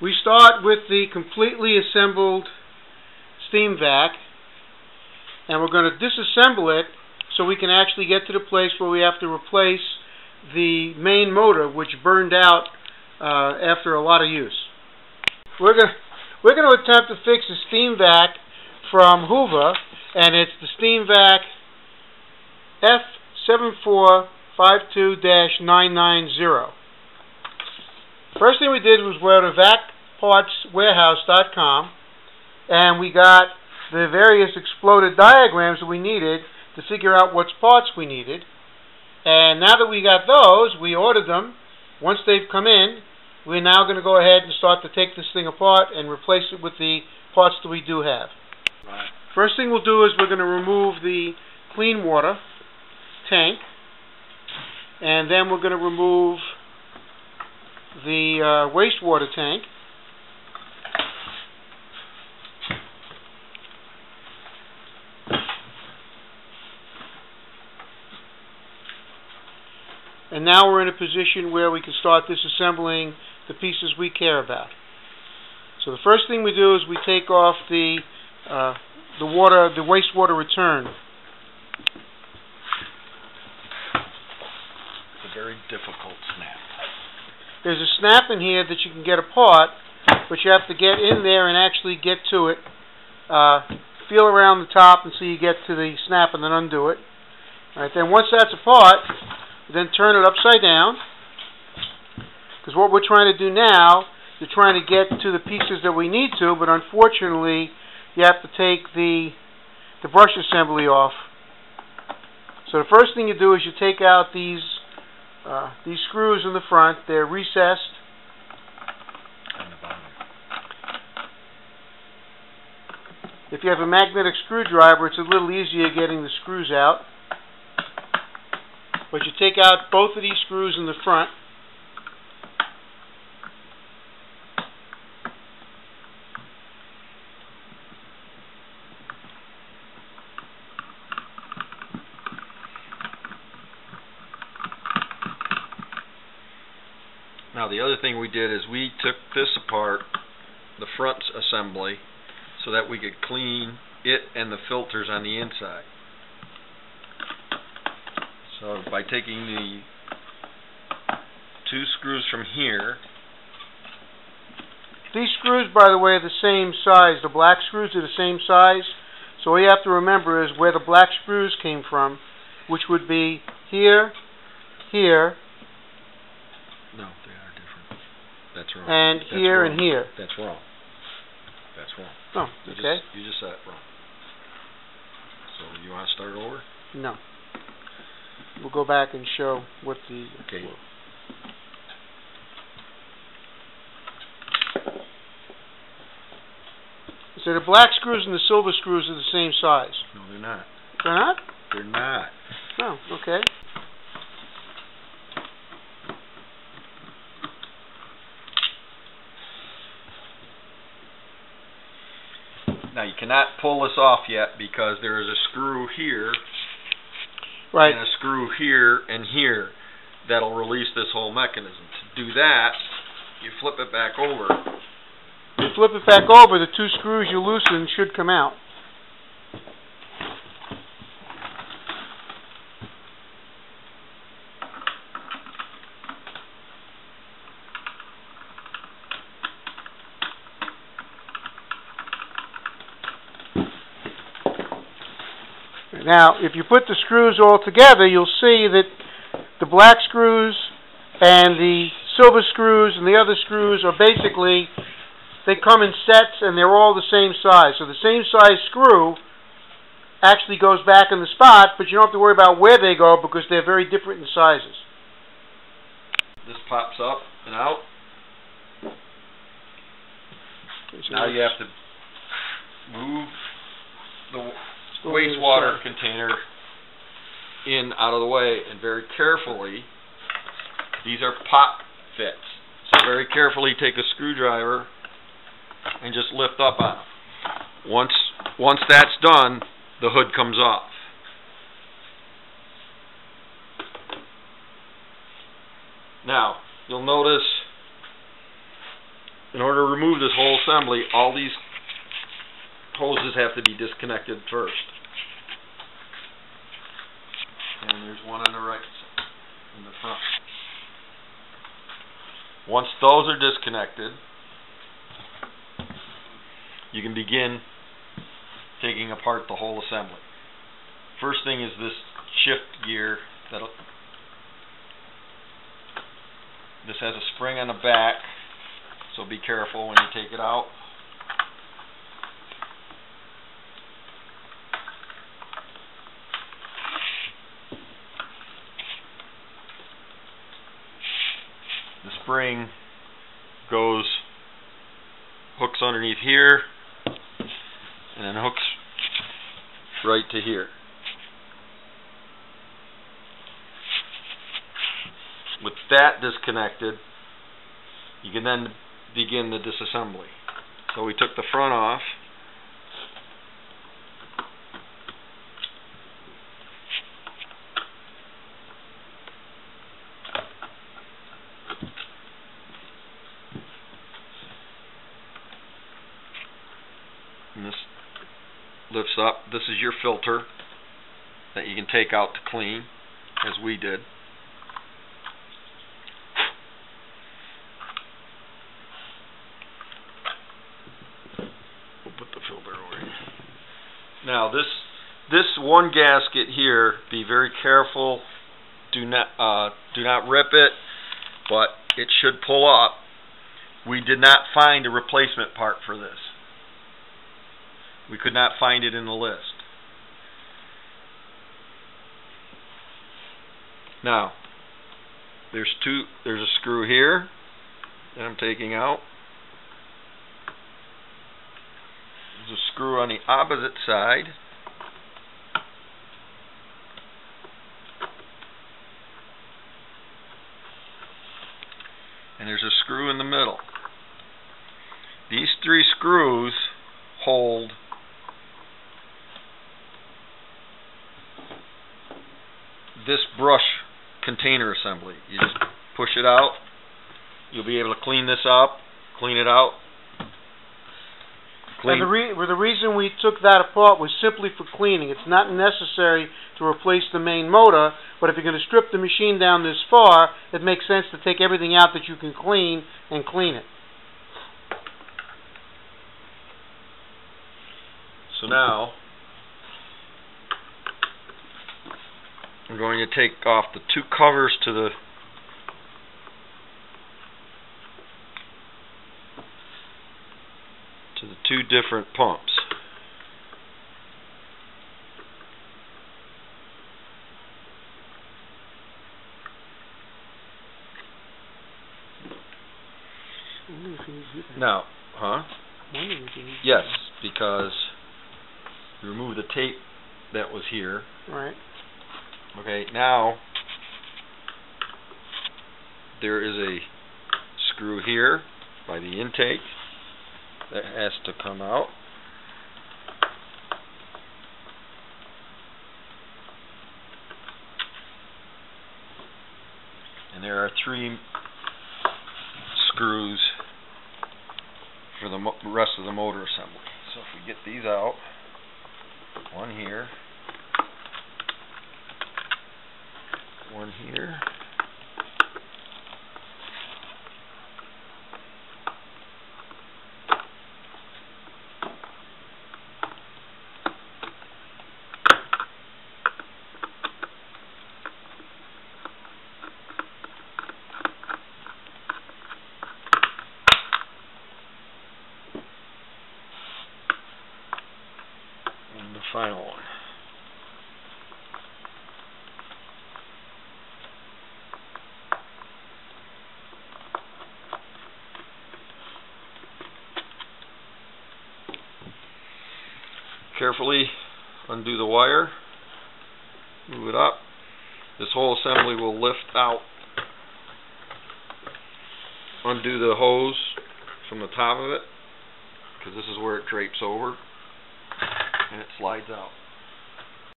We start with the completely assembled steam vac, and we're going to disassemble it so we can actually get to the place where we have to replace the main motor, which burned out after a lot of use. We're going to attempt to fix the steam vac from Hoover, and it's the steam vac F7452-990. First thing we did was go to PartsWarehouse.com, and we got the various exploded diagrams that we needed to figure out what parts we needed. And now that we got those, we ordered them. Once they've come in, we're now going to go ahead and start to take this thing apart and replace it with the parts that we do have. Right. First thing we'll do is we're going to remove the clean water tank, and then we're going to remove the wastewater tank. And now we're in a position where we can start disassembling the pieces we care about. So the first thing we do is we take off the wastewater return. It's a very difficult snap. There's a snap in here that you can get apart, but you have to get in there and actually get to it. Feel around the top until you get to the snap and then undo it. All right, then once that's apart, then turn it upside down, because what we're trying to do now is trying to get to the pieces that we need to, but unfortunately you have to take the brush assembly off. So the first thing you do is you take out these screws in the front. They're recessed. And the bottom. If you have a magnetic screwdriver, it's a little easier getting the screws out. But you take out both of these screws in the front. Now the other thing we did is we took this apart, the front assembly, so that we could clean it and the filters on the inside. So by taking the two screws from here. These screws, by the way, are the same size. The black screws are the same size. So all you have to remember is where the black screws came from, which would be here, here, no, they are different. That's wrong. and That's here wrong. and here. That's wrong. That's wrong. Oh, okay. You just said it wrong. So you want to start over? No. We'll go back and show what the... Okay. So the black screws and the silver screws are the same size. No, they're not. They're not? They're not. No, okay. Now you cannot pull this off yet because there is a screw here, right, and a screw here and here that'll release this whole mechanism. To do that, you flip it back over. You flip it back over, the two screws you loosen should come out. Now, if you put the screws all together, you'll see that the black screws and the silver screws and the other screws are basically, they come in sets and they're all the same size. So the same size screw actually goes back in the spot, but you don't have to worry about where they go because they're very different in sizes. This pops up and out. Now you have to move the wastewater container in out of the way, and very carefully, these are pop fits, so very carefully take a screwdriver and just lift up on them. Once that's done, the hood comes off. Now you'll notice in order to remove this whole assembly, all these hoses have to be disconnected first. And there's one on the right side, in the front. Once those are disconnected, you can begin taking apart the whole assembly. First thing is this shift gear. This has a spring on the back, so be careful when you take it out. The spring hooks underneath here, and then hooks right to here. With that disconnected, you can then begin the disassembly. So we took the front off. And this lifts up. This is your filter that you can take out to clean, as we did. We'll put the filter over here. Now this one gasket here, be very careful. Do not rip it, but it should pull up. We did not find a replacement part for this. We could not find it in the list. Now, there's a screw here that I'm taking out. There's a screw on the opposite side. And there's a screw in the middle. These three screws hold this brush container assembly. You just push it out. You'll be able to clean this up, clean it out. And the reason we took that apart was simply for cleaning. It's not necessary to replace the main motor, but if you're going to strip the machine down this far, it makes sense to take everything out that you can clean and clean it. So now, I'm going to take off the two covers to the two different pumps. Now, yes, because you remove the tape that was here. Right. Okay, now there is a screw here by the intake that has to come out. And there are three screws for the rest of the motor assembly. So if we get these out, one here, one here, and the final one. Carefully undo the wire, move it up. This whole assembly will lift out. Undo the hose from the top of it, because this is where it drapes over and it slides out.